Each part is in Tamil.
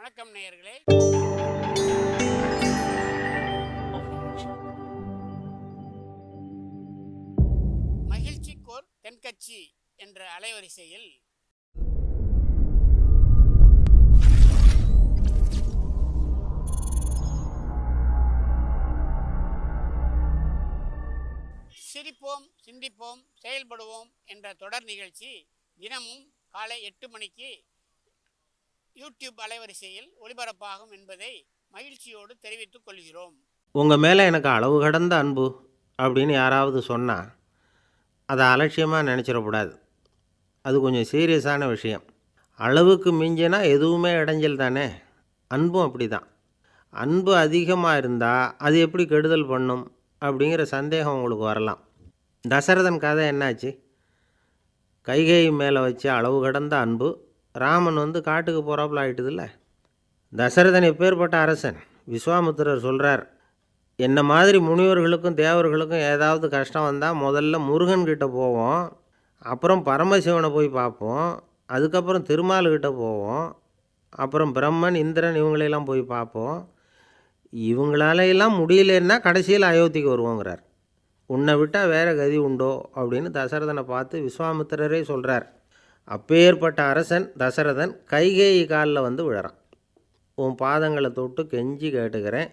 வணக்கம் நேயர்களே. மகிழ்ச்சிக்கோர் தென்கட்சி என்ற அலைவரிசையில் சிரிப்போம், சிந்திப்போம், செயல்படுவோம் என்ற தொடர் நிகழ்ச்சி தினமும் காலை 8 மணிக்கு யூடியூப் அலைவரிசையில் ஒளிபரப்பாகும் என்பதை மகிழ்ச்சியோடு தெரிவித்துக் கொள்கிறோம். உங்கள் மேலே எனக்கு அளவு கடந்த அன்பு அப்படின்னு யாராவது சொன்னால் அதை அலட்சியமாக நினச்சிடக்கூடாது. அது கொஞ்சம் சீரியஸான விஷயம். அளவுக்கு மிஞ்சினா எதுவுமே இடைஞ்சல் தானே. அன்பும் அப்படி தான். அன்பு அதிகமாக இருந்தால் அது எப்படி கெடுதல் பண்ணும் அப்படிங்கிற சந்தேகம் உங்களுக்கு வரலாம். தசரதன் கதை என்னாச்சு? கைகேயி மேலே வச்ச அளவு கடந்த அன்பு ராமன் காட்டுக்கு போகிறாப்புல ஆகிட்டுதில்ல. தசரதன் எப்பேற்பட்ட அரசன். விஸ்வாமித்திரர் சொல்கிறார், என்ன மாதிரி முனிவர்களுக்கும் தேவர்களுக்கும் ஏதாவது கஷ்டம் வந்தால் முதல்ல முருகன்கிட்ட போவோம், அப்புறம் பரமசிவனை போய் பார்ப்போம், அதுக்கப்புறம் திருமால்கிட்ட போவோம், அப்புறம் பிரம்மன் இந்திரன் இவங்களையெல்லாம் போய் பார்ப்போம். இவங்களாலையெல்லாம் முடியலன்னா கடைசியில் அயோத்திக்கு வருவோங்கிறார். உன்னை விட்டால் வேறு கதி உண்டோ அப்படின்னு தசரதனை பார்த்து விஸ்வாமித்திரரே சொல்கிறார். அப்பேற்பட்ட அரசன் தசரதன் கைகேயி காலில் விழறான். உன் பாதங்களை தொட்டு கெஞ்சி கேட்டுக்கிறேன்,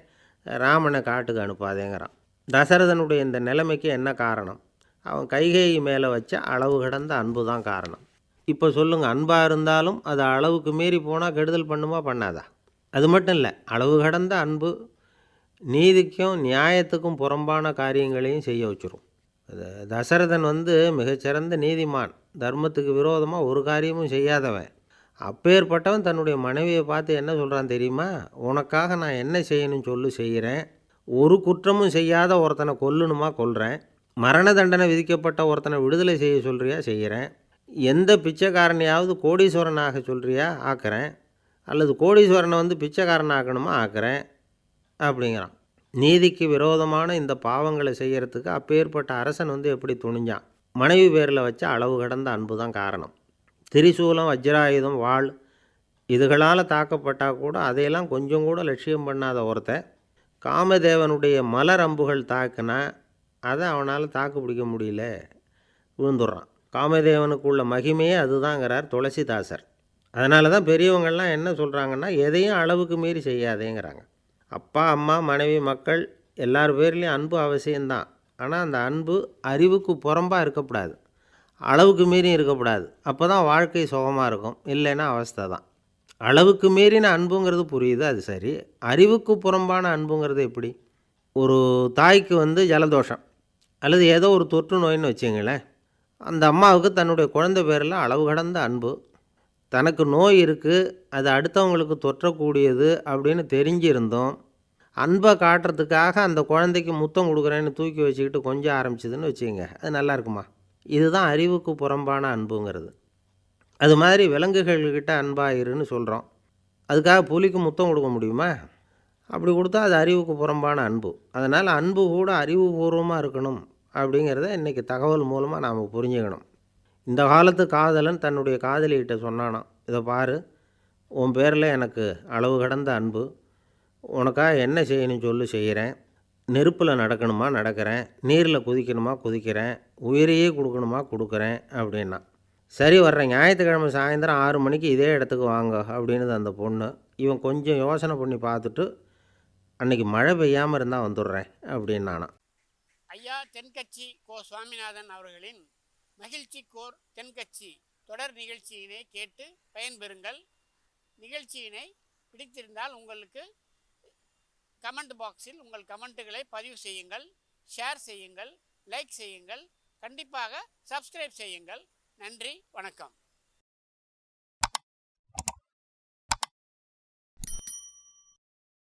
ராமனை காட்டுக்கு அனுப்பாதேங்கிறான். தசரதனுடைய இந்த நிலைமைக்கு என்ன காரணம்? அவன் கைகேயி மேலே வச்ச அளவு கடந்த அன்பு தான் காரணம். இப்போ சொல்லுங்கள், அன்பாக இருந்தாலும் அது அளவுக்கு மீறி போனால் கெடுதல் பண்ணுமா பண்ணாதா? அது மட்டும் இல்லை, அளவு கடந்த அன்பு நீதிக்கும் நியாயத்துக்கும் புறம்பான காரியங்களையும் செய்ய வச்சிரும். தசரதன் மிகச்சிறந்த நீதிமான், தர்மத்துக்கு விரோதமாக ஒரு காரியமும் செய்யாதவன். அப்பேற்பட்டவன் தன்னுடைய மனைவியை பார்த்து என்ன சொல்கிறான் தெரியுமா? உனக்காக நான் என்ன செய்யணும்னு சொல்லி செய்கிறேன். ஒரு குற்றமும் செய்யாத ஒருத்தனை கொல்லணுமா கொல்கிறேன். மரண தண்டனை விதிக்கப்பட்ட ஒருத்தனை விடுதலை செய்ய சொல்கிறியா செய்கிறேன். எந்த பிச்சைக்காரனையாவது கோடீஸ்வரனாக சொல்கிறியா ஆக்கிறேன், அல்லது கோடீஸ்வரனை பிச்சைக்காரன் ஆக்கணுமா ஆக்கிறேன் அப்படிங்கிறான். நீதிக்கு விரோதமான இந்த பாவங்களை செய்கிறதுக்கு அப்பேற்பட்ட அரசன் எப்படி துணிஞ்சான்? மனைவி பேரில் வச்ச அளவு கடந்த அன்பு தான் காரணம். திரிசூலம், வஜ்ராயுதம், வாள் இதுகளால் தாக்கப்பட்டால் கூட அதையெல்லாம் கொஞ்சம் கூட லட்சியம் பண்ணாத ஒருத்தன் காமதேவனுடைய மலர் அம்புகள் தாக்குனா அதை அவனால் தாக்கு பிடிக்க முடியல, விழுந்துடுறான். காமதேவனுக்குள்ள மகிமையே அதுதாங்கிறார் துளசிதாசர். அதனால தான் பெரியவங்கள்லாம் என்ன சொல்கிறாங்கன்னா, எதையும் அளவுக்கு மீறி செய்யாதேங்கிறாங்க. அப்பா, அம்மா, மனைவி, மக்கள் எல்லார் பேர்லேயும் அன்பு அவசியம்தான். ஆனால் அந்த அன்பு அறிவுக்கு புறம்பாக இருக்கக்கூடாது, அளவுக்கு மீறியும் இருக்கக்கூடாது. அப்போ தான் வாழ்க்கை சுகமாக இருக்கும். இல்லைன்னா அவஸ்தை தான். அளவுக்கு மீறின அன்புங்கிறது புரியுது, அது சரி. அறிவுக்கு புறம்பான அன்புங்கிறது எப்படி? ஒரு தாய்க்கு ஜலதோஷம் அல்லது ஏதோ ஒரு தொற்று நோயின்னு வச்சுங்களேன். அந்த அம்மாவுக்கு தன்னுடைய குழந்தை பேரில் அளவு கடந்த அன்பு. தனக்கு நோய் இருக்குது, அது அடுத்தவங்களுக்கு தொற்றக்கூடியது அப்படின்னு தெரிஞ்சிருந்தோம் அன்பை காட்டுறதுக்காக அந்த குழந்தைக்கு முத்தம் கொடுக்குறேன்னு தூக்கி வச்சுக்கிட்டு கொஞ்சம் ஆரம்பிச்சிதுன்னு வச்சுக்கோங்க, அது நல்லா இருக்குமா? இதுதான் அறிவுக்கு புறம்பான அன்புங்கிறது. அது மாதிரி விலங்குகள்கிட்ட அன்பாயிருன்னு சொல்கிறோம். அதுக்காக புலிக்கு முத்தம் கொடுக்க முடியுமா? அப்படி கொடுத்தா அது அறிவுக்கு புறம்பான அன்பு. அதனால் அன்பு கூட அறிவுபூர்வமாக இருக்கணும் அப்படிங்கிறத இன்றைக்கி தகவல் மூலமாக நாம் புரிஞ்சுக்கணும். இந்த காலத்து காதலன் தன்னுடைய காதலிகிட்ட சொன்னானாம், இதை பாரு, உன் பேரில் எனக்கு அளவு கடந்த அன்பு, உனக்காக என்ன செய்யணும்னு சொல்லி செய்கிறேன். நெருப்பில் நடக்கணுமா நடக்கிறேன், நீரில் குதிக்கணுமா குதிக்கிறேன், உயிரையே கொடுக்கணுமா கொடுக்குறேன் அப்படின்னா. சரி, வர்றேன் ஞாயிற்றுக்கிழமை சாயந்தரம் 6 மணிக்கு இதே இடத்துக்கு வாங்க அப்படின்னு அந்த பொண்ணு. இவன் கொஞ்சம் யோசனை பண்ணி பார்த்துட்டு, அன்றைக்கி மழை பெய்யாமல் இருந்தால் வந்துடுறேன் அப்படின்னானா. ஐயா தென்கட்சி கோ சுவாமிநாதன் அவர்களின் மகிழ்ச்சிக்கோர் தென்கட்சி தொடர் நிகழ்ச்சியினை கேட்டு பயன்பெறுங்கள். நிகழ்ச்சியினை பிடித்திருந்தால் உங்களுக்கு கமெண்ட் பாக்ஸில் உங்கள் கமெண்ட்டுகளை பதிவு செய்யுங்கள், ஷேர் செய்யுங்கள், லைக் செய்யுங்கள், கண்டிப்பாக சப்ஸ்கிரைப் செய்யுங்கள். நன்றி, வணக்கம்.